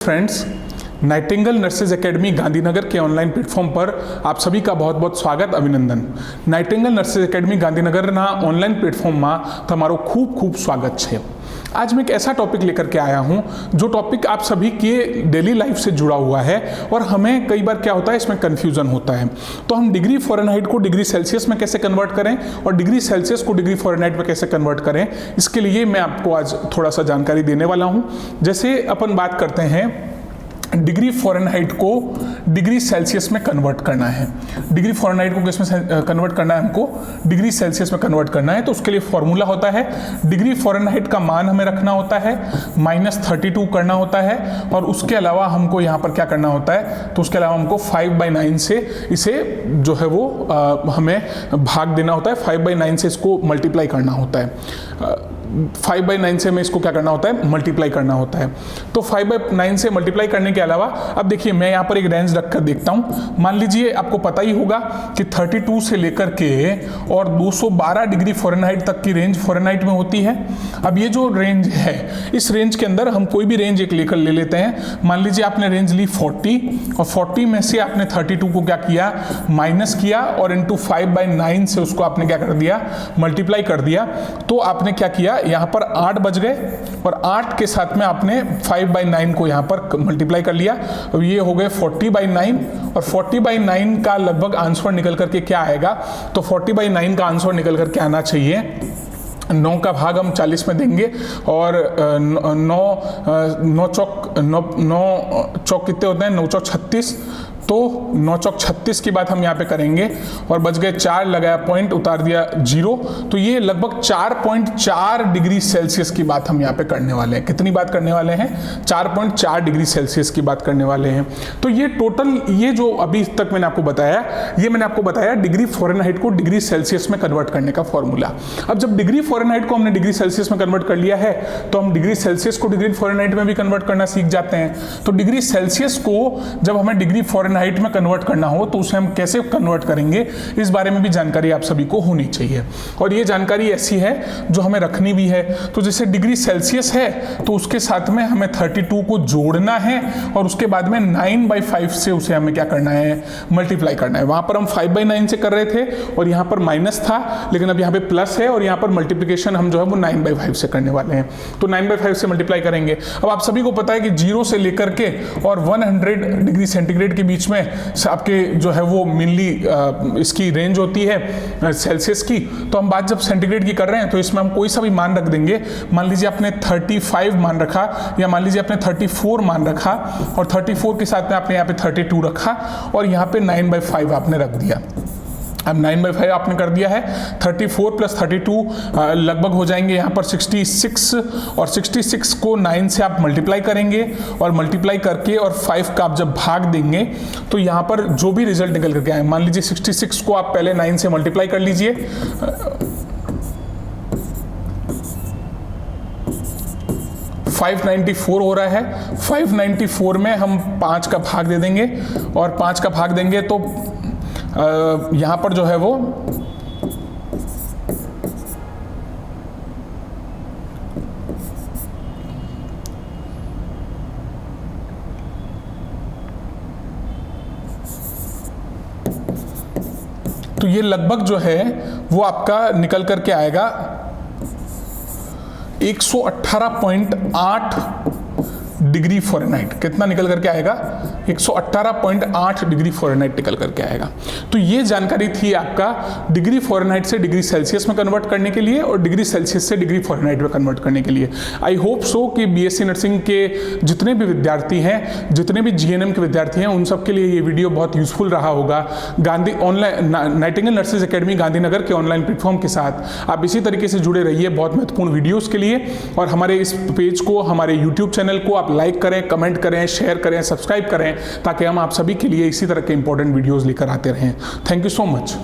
Friends, Nightingale nurses academy Gandhinagar के online platform पर आप सभी का बहुत बहुत स्वागत अभिनंदन। नाइटिंगेल नर्सेज एकेडमी गांधीनगરના ઓનલાઈન પ્લેટફોર્મમાં તમારું ખૂબ ખૂબ स्वागत છે। आज मैं एक ऐसा टॉपिक लेकर के आया हूं जो टॉपिक आप सभी के डेली लाइफ से जुड़ा हुआ है और हमें कई बार क्या होता है, इसमें कन्फ्यूजन होता है। तो हम डिग्री फ़ारेनहाइट को डिग्री सेल्सियस में कैसे कन्वर्ट करें और डिग्री सेल्सियस को डिग्री फ़ारेनहाइट में कैसे कन्वर्ट करें, इसके लिए मैं आपको आज थोड़ा सा जानकारी देने वाला हूं। जैसे अपन बात करते हैं, डिग्री फ़ारेनहाइट को डिग्री सेल्सियस में कन्वर्ट करना है। डिग्री फ़ारेनहाइट को किसमें कन्वर्ट करना है? हमको डिग्री सेल्सियस में कन्वर्ट करना है। तो उसके लिए फॉर्मूला होता है, डिग्री फ़ारेनहाइट का मान हमें रखना होता है, -32 करना होता है और उसके अलावा हमको यहाँ पर क्या करना होता है, तो उसके अलावा हमको 5/9 से इसे जो है वो हमें भाग देना होता है। 5/9 से इसको मल्टीप्लाई करना होता है। 5/9 से हमें इसको क्या करना होता है, मल्टीप्लाई करना होता है। तो 5/9 से मल्टीप्लाई करने के अलावा अब देखिए, मैं यहाँ पर एक रेंज रखकर देखता हूँ। मान लीजिए आपको पता ही होगा कि 32 से लेकर के और 212 डिग्री फ़ारेनहाइट तक की रेंज फ़ारेनहाइट में होती है। अब ये जो रेंज है, इस रेंज के अंदर हम कोई भी रेंज एक लेकर ले लेते हैं। मान लीजिए आपने रेंज ली 40 और 40 में से आपने 32 को क्या किया, माइनस किया और इंटू 5/9 से उसको आपने क्या कर दिया, मल्टीप्लाई कर दिया। तो आपने क्या किया, यहाँ पर 8 बच गए और 8 के साथ में आपने 5/9 को यहाँ पर मल्टीप्लाई कर लिया। अब ये हो गए 40/9 और 40/9 का लगभग आंसर निकल करके क्या आएगा, तो 40/9 का आंसर निकल करके आना चाहिए 9 का भाग हम 40 में देंगे और 9 चौक कितने होते हैं, 9 चौक 36। तो 9 चौक 36 की बात हम यहाँ पे करेंगे और बच गए 4, लगाया पॉइंट, उतार दिया 0। तो ये लगभग 4.4 डिग्री सेल्सियस की बात हम यहाँ पे करने वाले हैं। कितनी बात करने वाले हैं? 4.4 डिग्री सेल्सियस की बात करने वाले हैं। तो ये टोटल, ये जो अभी तक मैंने आपको बताया, ये मैंने आपको बताया डिग्री फ़ारेनहाइट को डिग्री सेल्सियस में कन्वर्ट करने का फॉर्मूला। अब जब डिग्री फ़ारेनहाइट को हमने डिग्री सेल्सियस में कन्वर्ट कर लिया है, तो हम डिग्री सेल्सियस को डिग्री फ़ारेनहाइट में भी कन्वर्ट करना सीख जाते हैं। तो डिग्री सेल्सियस को जब हमें डिग्री फ़ारेनहाइट में कन्वर्ट करना हो तो उसे हम कैसे कन्वर्ट करेंगे, इस बारे में भी जानकारी आप सभी को होनी चाहिए। और ये जानकारी ऐसी है जो हमें रखनी भी है। तो जैसे डिग्री सेल्सियस है तो उसके साथ में हमें 32 को जोड़ना है और उसके बाद में 9/5 से उसे हमें क्या करना है, मल्टीप्लाई करना है। वहां पर हम 5/9 से कर रहे थे और यहाँ पर माइनस था, लेकिन अब यहाँ पे प्लस है और यहाँ पर मल्टीप्लिकेशन हम जो है वो 9/5 से करने वाले हैं। तो 9/5 से मल्टीप्लाई करेंगे। अब आप सभी को पता है कि 0 से लेकर के और 100 डिग्री सेंटीग्रेड के बीच में आपके जो है वो मेनली इसकी रेंज होती है सेल्सियस की। तो हम बात जब सेंटीग्रेड की कर रहे हैं तो इसमें हम कोई सा भी मान रख देंगे। मान लीजिए आपने 35 मान रखा या मान लीजिए आपने 34 मान रखा और 34 के साथ में आपने यहाँ पे 32 रखा और यहाँ पे 9/5 आपने रख दिया। अब 9/5 आपने कर दिया है, 34 + 32 लगभग हो जाएंगे यहाँ पर 66 और 66 को 9 से आप मल्टीप्लाई करेंगे और मल्टीप्लाई करके और 5 का आप जब भाग देंगे तो यहाँ पर जो भी रिजल्ट निकल करके आए, मान लीजिए 66 को आप पहले 9 से मल्टीप्लाई कर लीजिए, 594 हो रहा है। 594 में हम 5 का भाग दे देंगे और 5 का भाग देंगे तो यहाँ पर जो है वो तो ये लगभग जो है वो आपका निकल करके आएगा 118.8 डिग्री फ़ारेनहाइट। कितना निकल करके आएगा? 118.8 डिग्री फ़ारेनहाइट निकल करके आएगा। तो ये जानकारी थी आपका डिग्री फ़ारेनहाइट से डिग्री सेल्सियस में कन्वर्ट करने के लिए और डिग्री सेल्सियस से डिग्री फ़ारेनहाइट में कन्वर्ट करने के लिए। आई होप सो कि बीएससी नर्सिंग के जितने भी विद्यार्थी हैं, जितने भी जीएनएम के विद्यार्थी हैं, उन सब के लिए ये वीडियो बहुत यूजफुल रहा होगा। नाइटिंगेल नर्सेज एकेडमी गांधीनगर के ऑनलाइन प्लेटफॉर्म के साथ आप इसी तरीके से जुड़े रहिए बहुत महत्वपूर्ण वीडियोज़ के लिए। और हमारे इस पेज को, हमारे यूट्यूब चैनल को आप लाइक करें, कमेंट करें, शेयर करें, सब्सक्राइब करें, ताकि हम आप सभी के लिए इसी तरह के इंपॉर्टेंट वीडियोस लेकर आते रहें। Thank you so much.